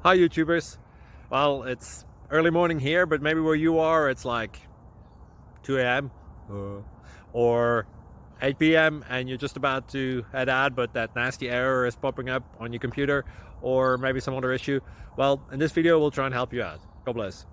Hi YouTubers. Well, it's early morning here, but maybe where you are it's like 2 a.m. or 8 p.m. and you're just about to head out, but that nasty error is popping up on your computer, or maybe some other issue. Well, in this video we'll try and help you out. God bless.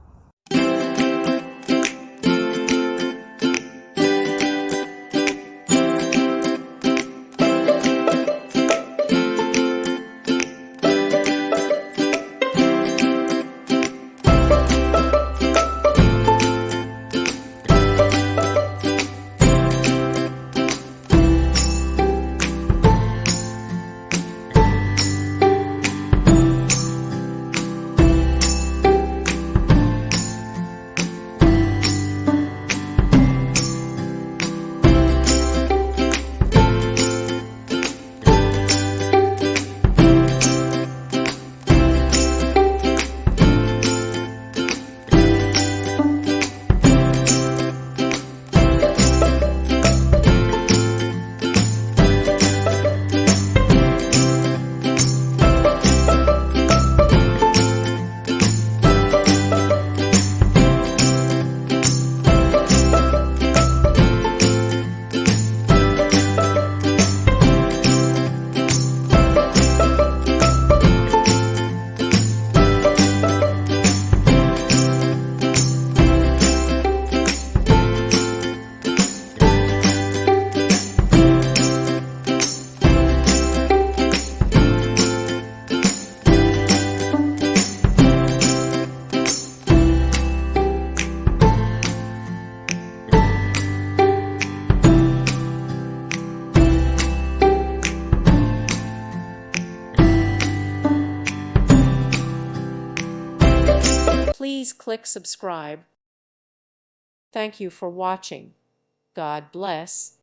Please click subscribe. Thank you for watching. God bless.